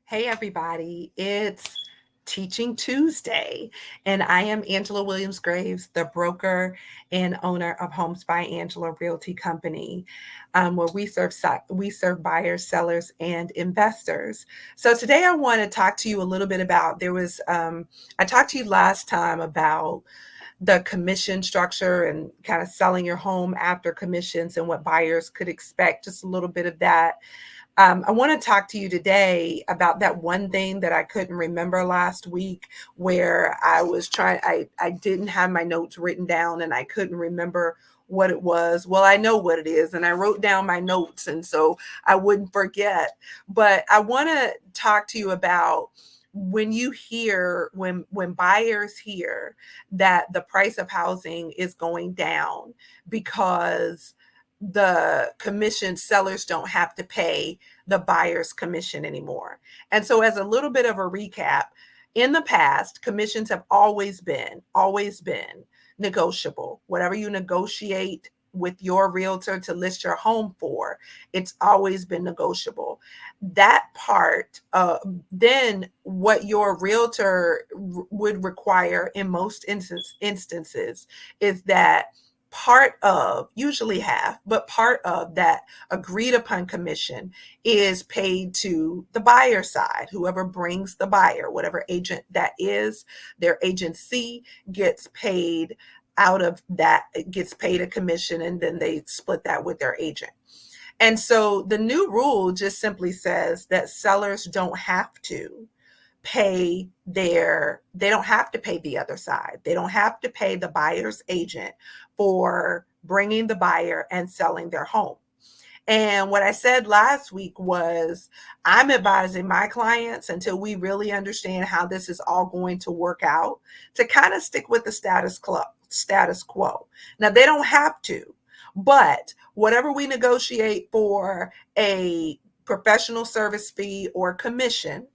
Hey, everybody. It's Teaching Tuesday, and I am Angela Williams Graves, the broker and owner of Homes by Angela Realty Company, where we serve buyers, sellers, and investors. So today I want to talk to you a little bit about I talked to you last time about the commission structure and kind of selling your home after commissions and what buyers could expect, just a little bit of that. I want to talk to you today about that one thing that I couldn't remember last week, where I didn't have my notes written down and I couldn't remember what it was. Well, I know what it is, and I wrote down my notes, and so I wouldn't forget. But I want to talk to you about when buyers hear that the price of housing is going down because the commission sellers don't have to pay the buyer's commission anymore. And so, as a little bit of a recap, in the past, commissions have always been negotiable. Whatever you negotiate with your realtor to list your home for, it's always been negotiable. That part, then what your realtor would require in most instances is that part of, usually half, but part of that agreed upon commission is paid to the buyer side. Whoever brings the buyer, whatever agent that is, their agency gets paid out of that, it gets paid a commission, and then they split that with their agent. And so the new rule just simply says that sellers don't have to they don't have to pay the other side. They don't have to pay the buyer's agent for bringing the buyer and selling their home. And what I said last week was I'm advising my clients, until we really understand how this is all going to work out, to kind of stick with the status quo. Now they don't have to, but whatever we negotiate for a professional service fee or commission,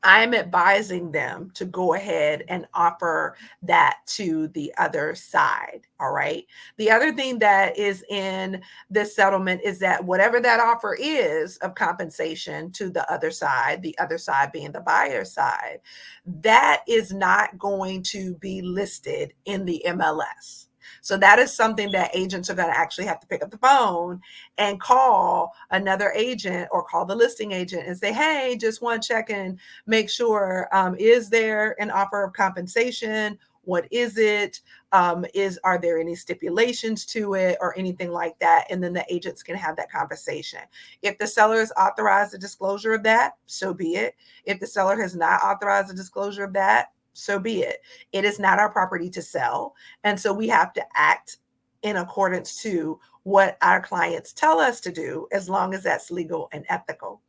I'm advising them to go ahead and offer that to the other side. All right. The other thing that is in this settlement is that whatever that offer is of compensation to the other side being the buyer side, that is not going to be listed in the MLS. So that is something that agents are going to actually have to pick up the phone and call another agent or call the listing agent and say, hey, just want to check and make sure, is there an offer of compensation? What is it? Are there any stipulations to it or anything like that? And then the agents can have that conversation. If the seller has authorized the disclosure of that, so be it. If the seller has not authorized the disclosure of that, so be it. It is not our property to sell. And so we have to act in accordance to what our clients tell us to do, as long as that's legal and ethical.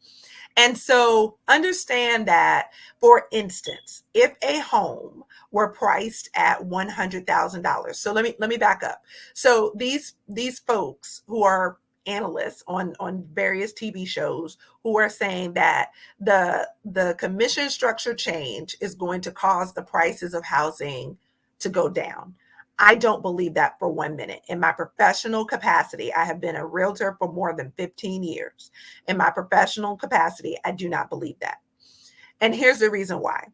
And so understand that, for instance, if a home were priced at $100,000. So let me back up. So these folks who are analysts on various TV shows, who are saying that the commission structure change is going to cause the prices of housing to go down. I don't believe that for 1 minute. In my professional capacity, I have been a realtor for more than 15 years. In my professional capacity, I do not believe that. And here's the reason why.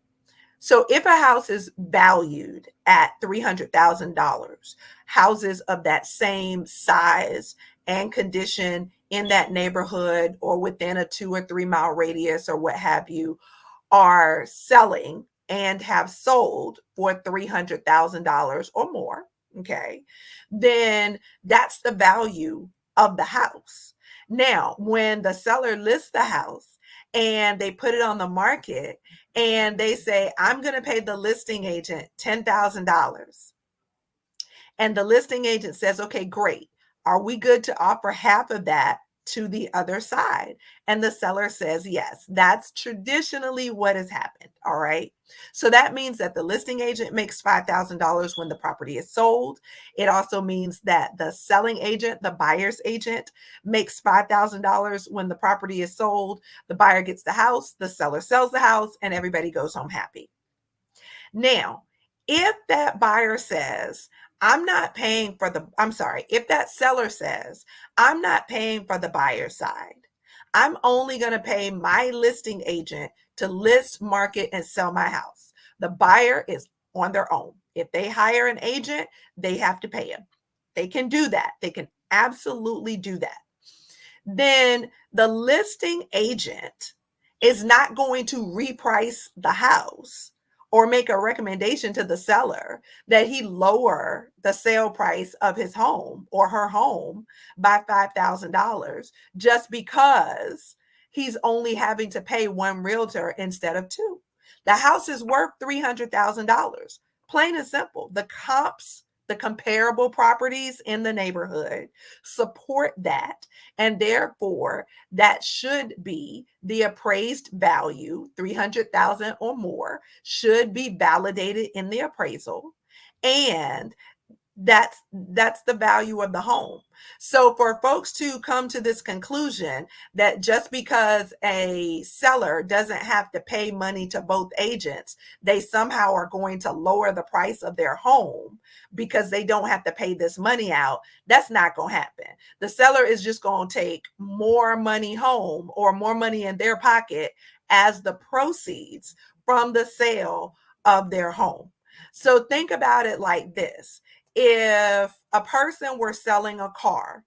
So if a house is valued at $300,000, houses of that same size and condition in that neighborhood or within a 2 or 3 mile radius or what have you are selling and have sold for $300,000 or more, okay, then that's the value of the house. Now, when the seller lists the house and they put it on the market and they say, I'm going to pay the listing agent $10,000, and the listing agent says, okay, great. Are we good to offer half of that to the other side? And the seller says, yes. That's traditionally what has happened. All right. So that means that the listing agent makes $5,000 when the property is sold. It also means that the selling agent, the buyer's agent, makes $5,000 when the property is sold. The buyer gets the house, the seller sells the house, and everybody goes home happy. Now, if that buyer says, I'm sorry, if that seller says, I'm not paying for the buyer side, I'm only going to pay my listing agent to list, market, and sell my house. The buyer is on their own. If they hire an agent, they have to pay him. They can do that. They can absolutely do that. Then the listing agent is not going to reprice the house or make a recommendation to the seller that he lower the sale price of his home or her home by $5,000 just because he's only having to pay one realtor instead of two. The house is worth $300,000. Plain and simple. The comps, the comparable properties in the neighborhood support that. And therefore, that should be the appraised value, 300,000 or more, should be validated in the appraisal. And that's the value of the home. So for folks to come to this conclusion that just because a seller doesn't have to pay money to both agents, they somehow are going to lower the price of their home because they don't have to pay this money out, that's not going to happen. The seller is just going to take more money home or more money in their pocket as the proceeds from the sale of their home. So think about it like this. If a person were selling a car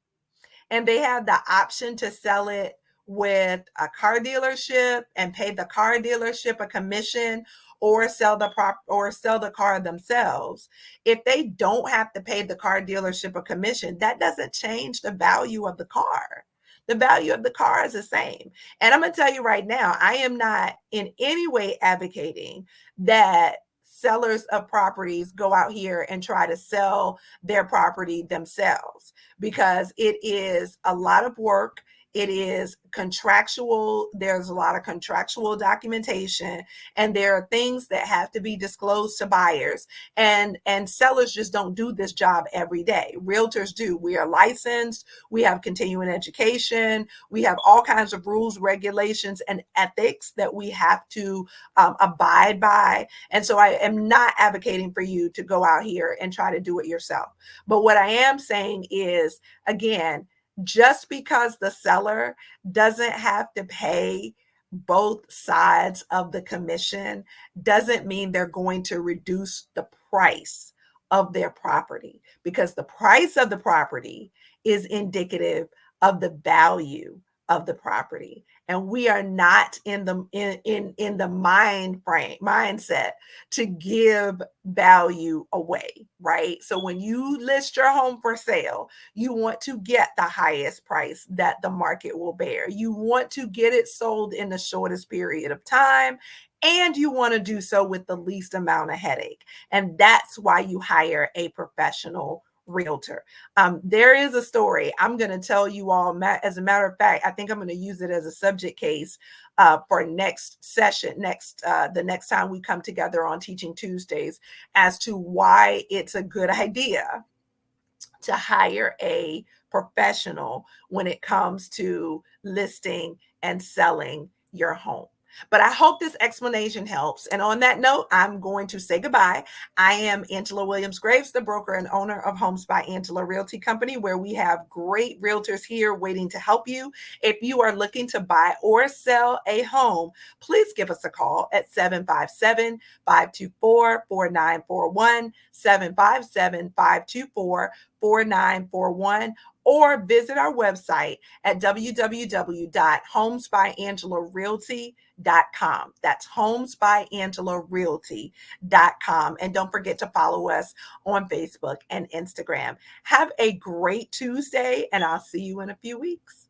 and they had the option to sell it with a car dealership and pay the car dealership a commission or sell the car themselves, if they don't have to pay the car dealership a commission, that doesn't change the value of the car. The value of the car is the same. And I'm going to tell you right now, I am not in any way advocating that sellers of properties go out here and try to sell their property themselves, because it is a lot of work. It is contractual. There's a lot of contractual documentation, and there are things that have to be disclosed to buyers. And sellers just don't do this job every day. Realtors do. We are licensed. We have continuing education. We have all kinds of rules, regulations, and ethics that we have to abide by. And so I am not advocating for you to go out here and try to do it yourself. But what I am saying is, again, just because the seller doesn't have to pay both sides of the commission doesn't mean they're going to reduce the price of their property, because the price of the property is indicative of the value of the property. And we are not in the mindset to give value away, right? So when you list your home for sale, you want to get the highest price that the market will bear. You want to get it sold in the shortest period of time, and you want to do so with the least amount of headache. And that's why you hire a professional realtor. There is a story I'm going to tell you all. As a matter of fact, I think I'm going to use it as a subject case for next session, the next time we come together on Teaching Tuesdays, as to why it's a good idea to hire a professional when it comes to listing and selling your home. But I hope this explanation helps. And on that note, I'm going to say goodbye. I am Angela Williams Graves, the broker and owner of Homes by Angela Realty Company, where we have great realtors here waiting to help you. If you are looking to buy or sell a home, please give us a call at 757-524-4941, 757-524-4941, or visit our website at www.homesbyangelarealty.com. That's homesbyangelarealty.com. And don't forget to follow us on Facebook and Instagram. Have a great Tuesday, and I'll see you in a few weeks.